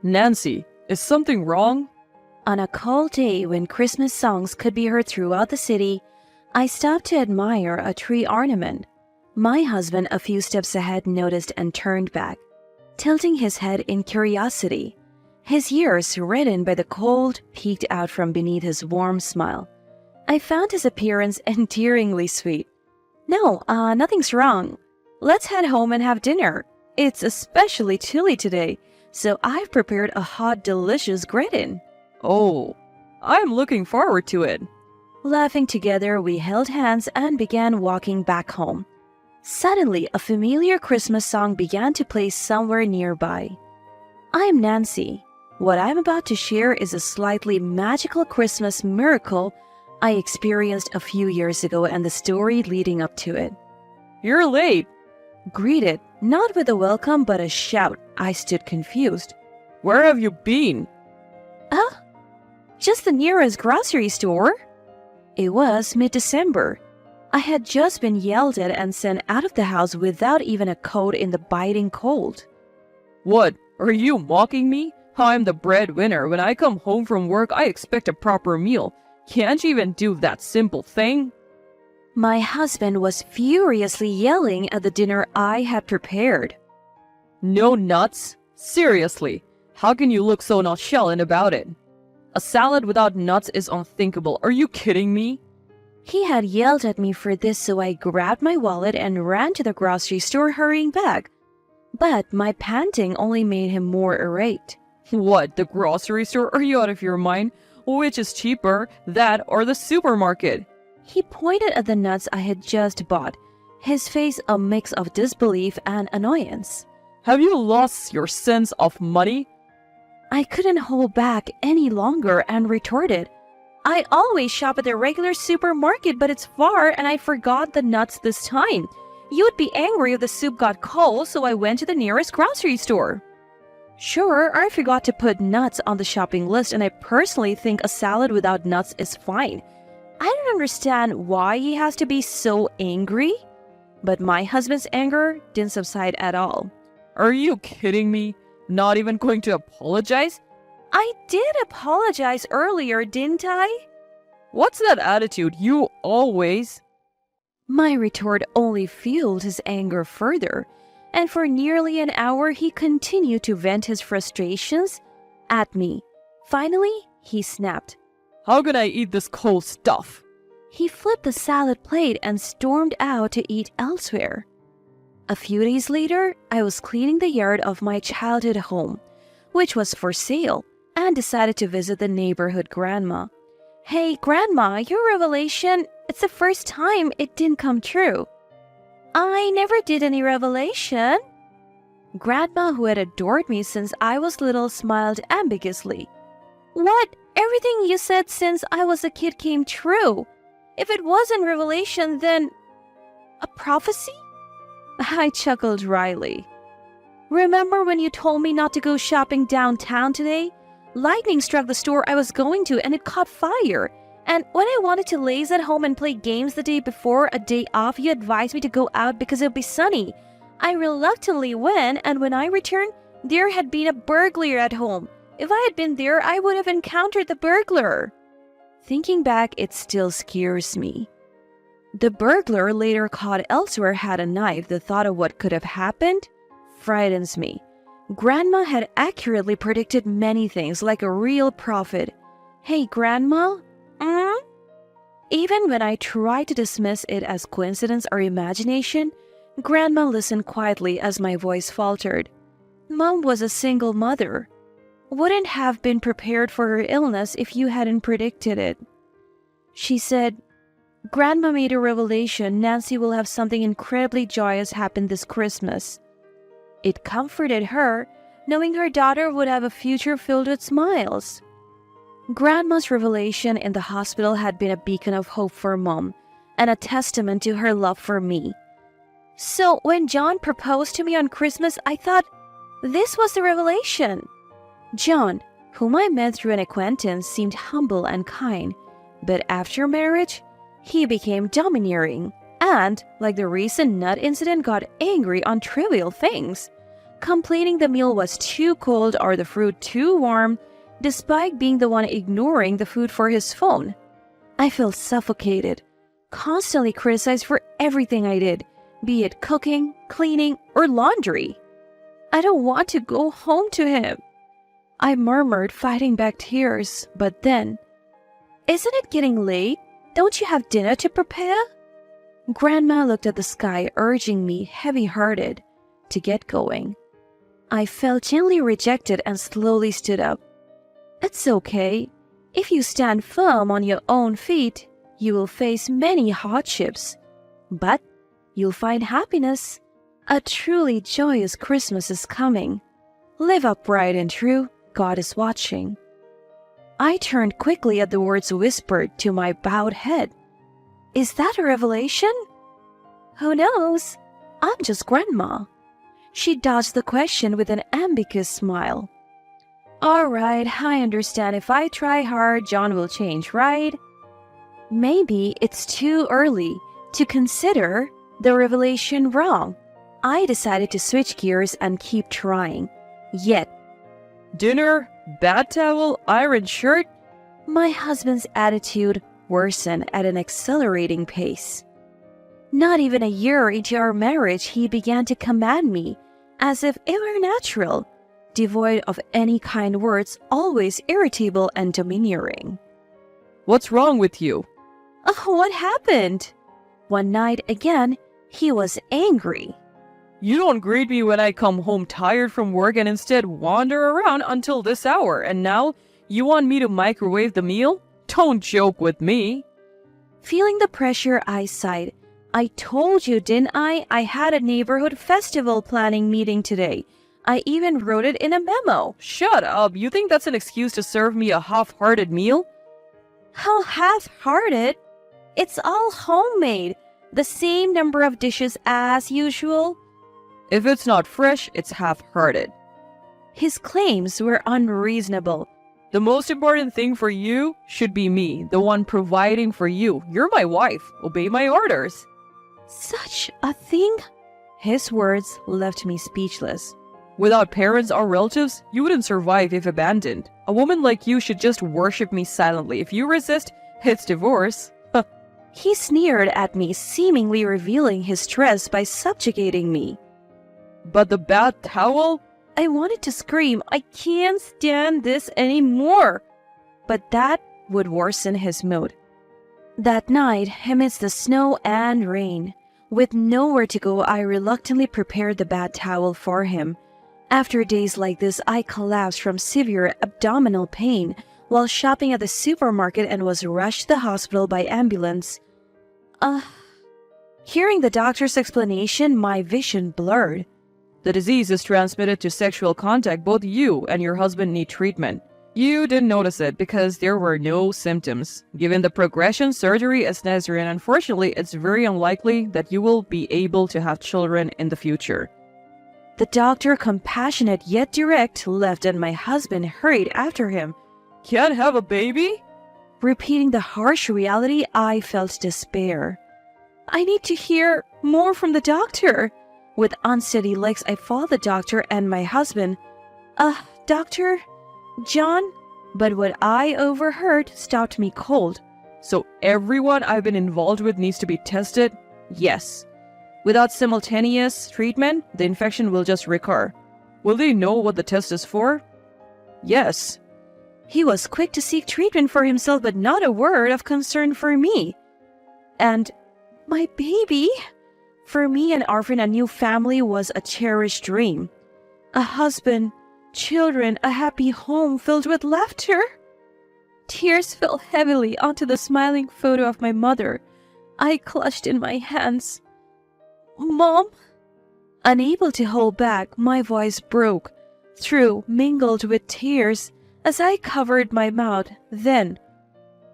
Nancy, is something wrong? On a cold day when Christmas songs could be heard throughout the city, I stopped to admire a tree ornament. My husband, a few steps ahead, noticed and turned back, tilting his head in curiosity. His ears, reddened by the cold, peeked out from beneath his warm smile. I found his appearance endearingly sweet. "No, nothing's wrong. Let's head home and have dinner. It's especially chilly today, so I've prepared a hot, delicious gratin." Oh, I'm looking forward to it. Laughing together, we held hands and began walking back home. Suddenly, a familiar Christmas song began to play somewhere nearby. I'm Nancy. What I'm about to share is a slightly magical Christmas miracle I experienced a few years ago and the story leading up to it. You're late. Greeted, not with a welcome but a shout, I stood confused. Where have you been? Just the nearest grocery store. It was mid-December. I had just been yelled at and sent out of the house without even a coat in the biting cold. What? Are you mocking me? I'm the breadwinner. When I come home from work, I expect a proper meal. Can't you even do that simple thing? My husband was furiously yelling at the dinner I had prepared. No nuts? Seriously, how can you look so nonchalant about it? A salad without nuts is unthinkable. Are you kidding me? He had yelled at me for this, so I grabbed my wallet and ran to the grocery store, hurrying back. But my panting only made him more irate. What, the grocery store? Are you out of your mind? Which is cheaper, that or the supermarket? He pointed at the nuts I had just bought, his face a mix of disbelief and annoyance. Have you lost your sense of money? I couldn't hold back any longer and retorted, "I always shop at the regular supermarket, but it's far and I forgot the nuts this time. You would be angry if the soup got cold, so I went to the nearest grocery store." Sure, I forgot to put nuts on the shopping list, and I personally think a salad without nuts is fine. I don't understand why he has to be so angry. But my husband's anger didn't subside at all. Are you kidding me? Not even going to apologize? I did apologize earlier, didn't I? What's that attitude? You always... My retort only fueled his anger further, and for nearly an hour he continued to vent his frustrations at me. Finally, he snapped. How can I eat this cold stuff? He flipped the salad plate and stormed out to eat elsewhere. A few days later, I was cleaning the yard of my childhood home, which was for sale, and decided to visit the neighborhood grandma. "Hey, Grandma, your revelation, it's the first time it didn't come true." "I never did any revelation." Grandma, who had adored me since I was little, smiled ambiguously. "What? Everything you said since I was a kid came true. If it wasn't revelation, then... a prophecy?" I chuckled wryly. "Remember when you told me not to go shopping downtown today? Lightning struck the store I was going to and it caught fire. And when I wanted to laze at home and play games the day before a day off, you advised me to go out because it would be sunny. I reluctantly went, and when I returned, there had been a burglar at home. If I had been there, I would have encountered the burglar." Thinking back, it still scares me. The burglar, later caught elsewhere, had a knife. The thought of what could have happened frightens me. Grandma had accurately predicted many things, like a real prophet. "Hey, Grandma?" Even when I tried to dismiss it as coincidence or imagination, Grandma listened quietly as my voice faltered. Mom was a single mother. Wouldn't have been prepared for her illness if you hadn't predicted it. She said, "Grandma made a revelation. Nancy will have something incredibly joyous happen this Christmas." It comforted her, knowing her daughter would have a future filled with smiles. Grandma's revelation in the hospital had been a beacon of hope for Mom, and a testament to her love for me. So when John proposed to me on Christmas, I thought this was the revelation. John, whom I met through an acquaintance, seemed humble and kind, but after marriage, he became domineering and, like the recent nut incident, got angry on trivial things. complaining the meal was too cold or the fruit too warm, despite being the one ignoring the food for his phone. I felt suffocated, constantly criticized for everything I did, be it cooking, cleaning, or laundry. I don't want to go home to him, I murmured, fighting back tears. But then, isn't it getting late? Don't you have dinner to prepare? Grandma looked at the sky, urging me, heavy-hearted, to get going. I felt gently rejected and slowly stood up. It's okay. If you stand firm on your own feet, you will face many hardships. But you'll find happiness. A truly joyous Christmas is coming. Live upright and true. God is watching. I turned quickly at the words whispered to my bowed head. Is that a revelation? Who knows? I'm just Grandma. She dodged the question with an ambiguous smile. All right, I understand. If I try hard, John will change, right? Maybe it's too early to consider the revelation wrong. I decided to switch gears and keep trying. Yet, Dinner, bath towel, iron shirt? My husband's attitude worsened at an accelerating pace. Not even a year into our marriage, he began to command me, as if it were natural, devoid of any kind words, always irritable and domineering. What's wrong with you? Oh, what happened? One night again, he was angry. You don't greet me when I come home tired from work and instead wander around until this hour, and now you want me to microwave the meal? Don't joke with me. Feeling the pressure, I sighed. I told you, didn't I? I had a neighborhood festival planning meeting today. I even wrote it in a memo. Shut up. You think that's an excuse to serve me a half-hearted meal? How half-hearted? It's all homemade. The same number of dishes as usual. If it's not fresh, it's half-hearted. His claims were unreasonable. The most important thing for you should be me, the one providing for you. You're my wife. Obey my orders. Such a thing? His words left me speechless. Without parents or relatives, you wouldn't survive if abandoned. A woman like you should just worship me silently. If you resist, it's divorce. He sneered at me, seemingly revealing his stress by subjugating me. But the bath towel? I wanted to scream, I can't stand this anymore. But that would worsen his mood. That night, amidst the snow and rain, with nowhere to go, I reluctantly prepared the bath towel for him. After days like this, I collapsed from severe abdominal pain while shopping at the supermarket and was rushed to the hospital by ambulance. Hearing the doctor's explanation, my vision blurred. The disease is transmitted to sexual contact. Both you and your husband need treatment. You didn't notice it because there were no symptoms. Given the progression, surgery is necessary, and unfortunately, it's very unlikely that you will be able to have children in the future. The doctor, compassionate yet direct, left and my husband hurried after him. Can't have a baby? Repeating the harsh reality, I felt despair. I need to hear more from the doctor. With unsteady legs, I followed the doctor and my husband. Doctor? John? But what I overheard stopped me cold. So everyone I've been involved with needs to be tested? Yes. Without simultaneous treatment, the infection will just recur. Will they know what the test is for? Yes. He was quick to seek treatment for himself, but not a word of concern for me. And my baby? For me, an orphan, a new family was a cherished dream. A husband, children, a happy home filled with laughter. Tears fell heavily onto the smiling photo of my mother. I clutched in my hands. Mom? Unable to hold back, my voice broke through, mingled with tears, as I covered my mouth. Then,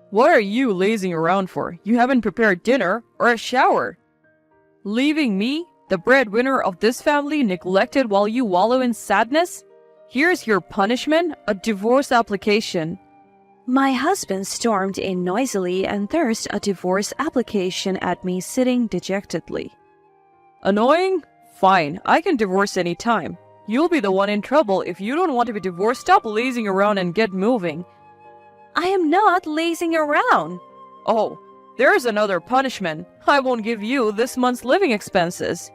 what are you lazing around for? You haven't prepared dinner or a shower. Leaving me, the breadwinner of this family, neglected while you wallow in sadness? Here's your punishment, a divorce application. My husband stormed in noisily and thrust a divorce application at me, sitting dejectedly. Annoying? Fine, I can divorce any time. You'll be the one in trouble. If you don't want to be divorced, stop lazing around and get moving. I am not lazing around. Oh, there's another punishment. I won't give you this month's living expenses.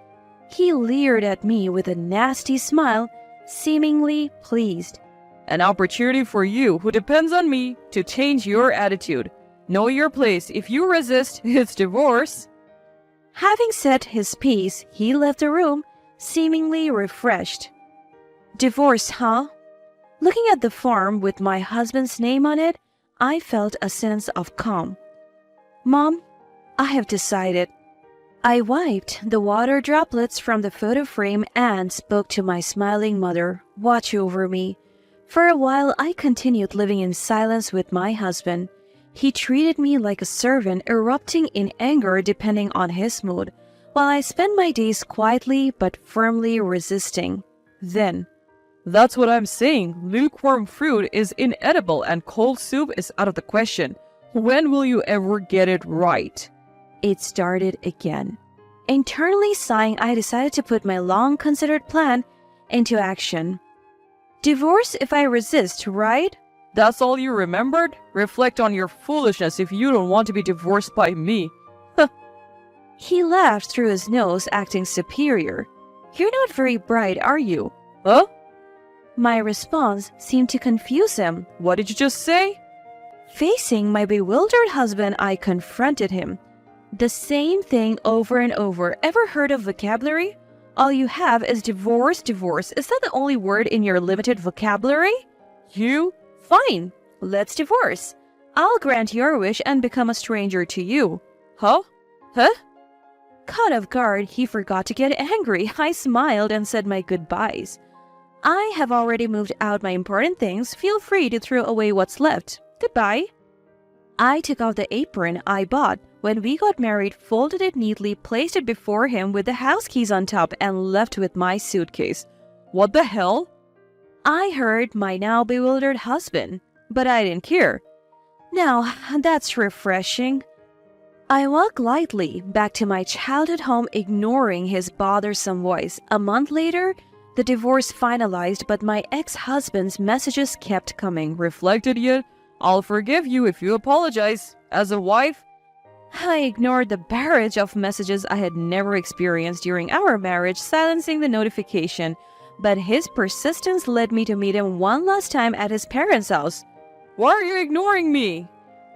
He leered at me with a nasty smile, seemingly pleased. An opportunity for you, who depends on me, to change your attitude. Know your place. If you resist, it's divorce. Having said his piece, he left the room, seemingly refreshed. Divorce, huh? Looking at the form with my husband's name on it, I felt a sense of calm. Mom, I have decided. I wiped the water droplets from the photo frame and spoke to my smiling mother, watch over me. For a while, I continued living in silence with my husband. He treated me like a servant, erupting in anger depending on his mood, while I spent my days quietly but firmly resisting. Then, that's what I'm saying. Lukewarm fruit is inedible and cold soup is out of the question. When will you ever get it right? It started again. Internally sighing, I decided to put my long-considered plan into action. Divorce if I resist, right? That's all you remembered? Reflect on your foolishness if you don't want to be divorced by me. He laughed through his nose, acting superior. You're not very bright, are you? Huh? My response seemed to confuse him. What did you just say? Facing my bewildered husband, I confronted him. The same thing over and over. Ever heard of vocabulary? All you have is divorce, divorce. Is that the only word in your limited vocabulary? You? Fine, let's divorce. I'll grant your wish and become a stranger to you. Huh? Huh? Caught off guard, he forgot to get angry. I smiled and said my goodbyes. I have already moved out my important things. Feel free to throw away what's left. Goodbye. I took off the apron I bought when we got married, folded it neatly, placed it before him with the house keys on top, and left with my suitcase. What the hell? I heard my now bewildered husband, but I didn't care. Now, that's refreshing. I walked lightly back to my childhood home, ignoring his bothersome voice. A month later, the divorce finalized, but my ex-husband's messages kept coming. Reflected yet? I'll forgive you if you apologize. As a wife, I ignored the barrage of messages I had never experienced during our marriage, silencing the notification. But his persistence led me to meet him one last time at his parents' house. Why are you ignoring me?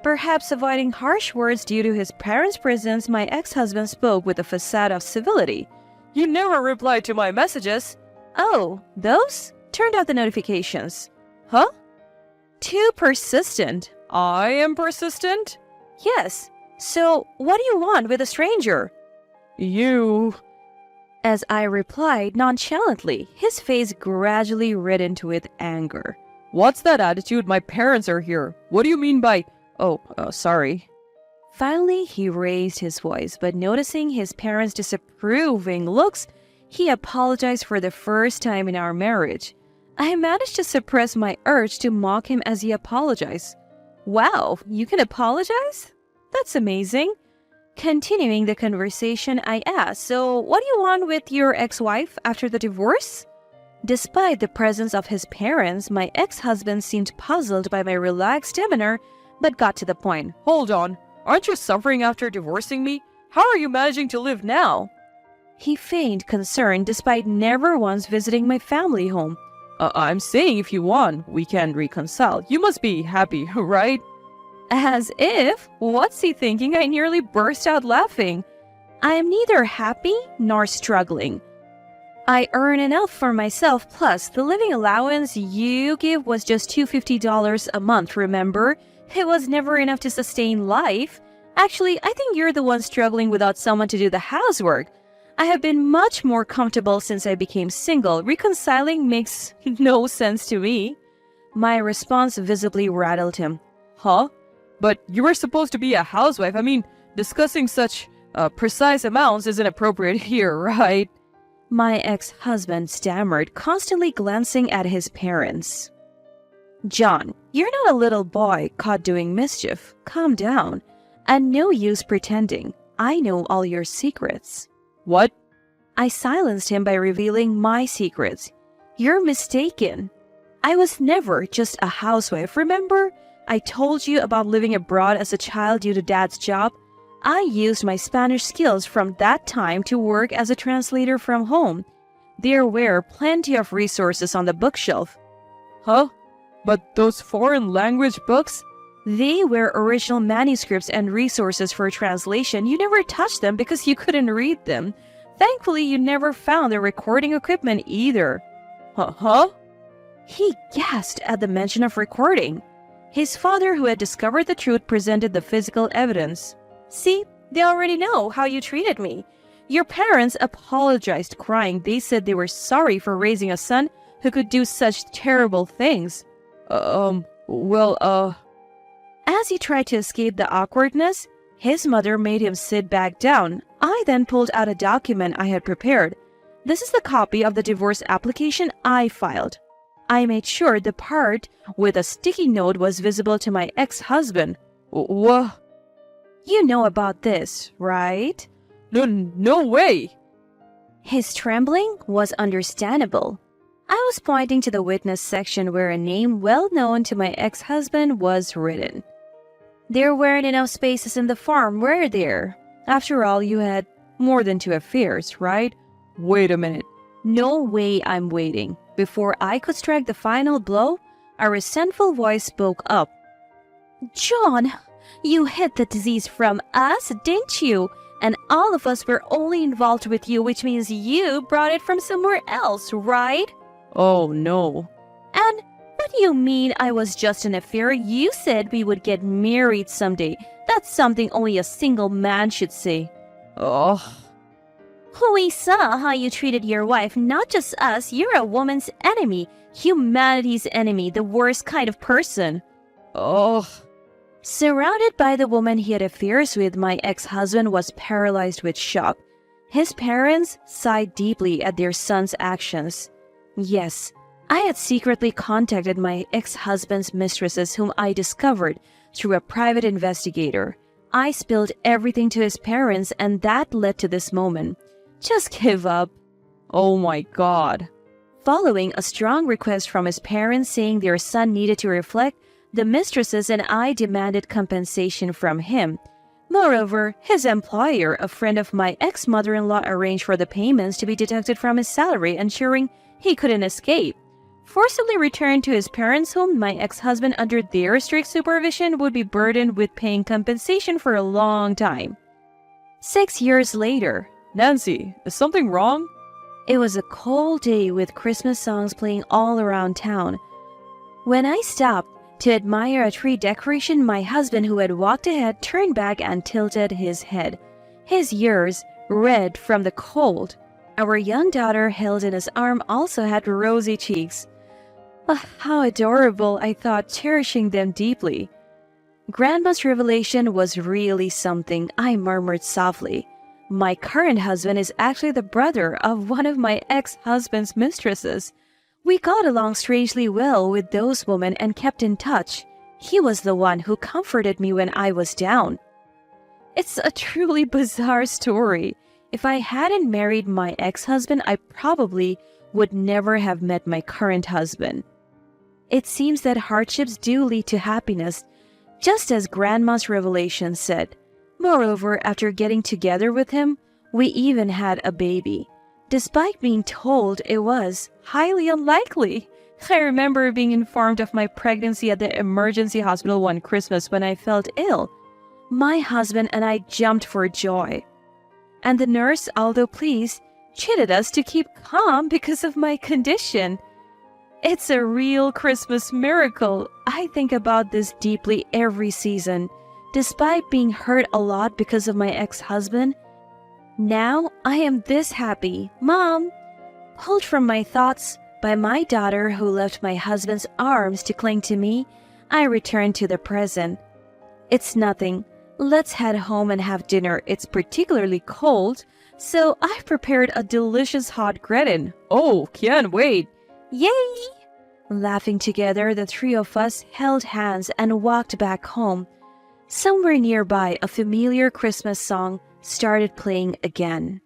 Perhaps avoiding harsh words due to his parents' presence, my ex-husband spoke with a facade of civility. You never replied to my messages. Oh, those? Turned off the notifications. Huh? Too persistent. I am persistent? Yes. So, what do you want with a stranger? You... As I replied nonchalantly, his face gradually reddened with anger. What's that attitude? My parents are here. What do you mean by... sorry. Finally, he raised his voice, but noticing his parents' disapproving looks, he apologized for the first time in our marriage. I managed to suppress my urge to mock him as he apologized. Wow, you can apologize? That's amazing. Continuing the conversation, I asked, so what do you want with your ex-wife after the divorce? Despite the presence of his parents, my ex-husband seemed puzzled by my relaxed demeanor, but got to the point. Hold on. Aren't you suffering after divorcing me? How are you managing to live now? He feigned concern despite never once visiting my family home. I'm saying if you want, we can reconcile. You must be happy, right? As if? What's he thinking? I nearly burst out laughing. I am neither happy nor struggling. I earn enough for myself, plus the living allowance you give was just $250 a month, remember? It was never enough to sustain life. Actually, I think you're the one struggling without someone to do the housework. I have been much more comfortable since I became single. Reconciling makes no sense to me. My response visibly rattled him. Huh? But you were supposed to be a housewife. I mean, discussing such precise amounts isn't appropriate here, right? My ex-husband stammered, constantly glancing at his parents. John, you're not a little boy caught doing mischief. Calm down. And no use pretending. I know all your secrets. What? I silenced him by revealing my secrets. You're mistaken. I was never just a housewife, remember? I told you about living abroad as a child due to Dad's job. I used my Spanish skills from that time to work as a translator from home. There were plenty of resources on the bookshelf. Huh? But those foreign language books? They were original manuscripts and resources for translation. You never touched them because you couldn't read them. Thankfully, you never found the recording equipment either. Huh? He gasped at the mention of recording. His father, who had discovered the truth, presented the physical evidence. See, they already know how you treated me. Your parents apologized, crying. They said they were sorry for raising a son who could do such terrible things. As he tried to escape the awkwardness, his mother made him sit back down. I then pulled out a document I had prepared. This is the copy of the divorce application I filed. I made sure the part with a sticky note was visible to my ex-husband. What? You know about this, right? No way! His trembling was understandable. I was pointing to the witness section where a name well known to my ex-husband was written. There weren't enough spaces in the form, were there? After all, you had more than 2 affairs, right? Wait a minute. No way I'm waiting. Before I could strike the final blow, a resentful voice spoke up. John, you hid the disease from us, didn't you? And all of us were only involved with you, which means you brought it from somewhere else, right? Oh no. And what do you mean I was just an affair? You said we would get married someday. That's something only a single man should say. Oh. We saw how you treated your wife, not just us. You're a woman's enemy, humanity's enemy, the worst kind of person. Oh. Surrounded by the woman he had affairs with, my ex-husband was paralyzed with shock. His parents sighed deeply at their son's actions. Yes, I had secretly contacted my ex-husband's mistresses, whom I discovered through a private investigator. I spilled everything to his parents, and that led to this moment. Just give up. Oh my God. Following a strong request from his parents saying their son needed to reflect, the mistresses and I demanded compensation from him. Moreover, his employer, a friend of my ex-mother-in-law, arranged for the payments to be deducted from his salary, ensuring he couldn't escape. Forcibly returned to his parents' home, my ex-husband, under their strict supervision, would be burdened with paying compensation for a long time. 6 years later. Nancy, is something wrong? It was a cold day with Christmas songs playing all around town. When I stopped to admire a tree decoration, my husband, who had walked ahead, turned back and tilted his head, his ears red from the cold. Our young daughter, held in his arm, also had rosy cheeks. Oh, how adorable, I thought, cherishing them deeply. Grandma's revelation was really something, I murmured softly. My current husband is actually the brother of one of my ex-husband's mistresses. We got along strangely well with those women and kept in touch. He was the one who comforted me when I was down. It's a truly bizarre story. If I hadn't married my ex-husband, I probably would never have met my current husband. It seems that hardships do lead to happiness, just as Grandma's revelation said. Moreover, after getting together with him, we even had a baby, despite being told it was highly unlikely. I remember being informed of my pregnancy at the emergency hospital one Christmas when I felt ill. My husband and I jumped for joy. And the nurse, although pleased, chided us to keep calm because of my condition. It's a real Christmas miracle. I think about this deeply every season. Despite being hurt a lot because of my ex-husband, now I am this happy. Mom! Pulled from my thoughts by my daughter, who left my husband's arms to cling to me, I returned to the present. It's nothing. Let's head home and have dinner. It's particularly cold, so I've prepared a delicious hot gratin. Oh, can't wait. Yay! Laughing together, the three of us held hands and walked back home. Somewhere nearby, a familiar Christmas song started playing again.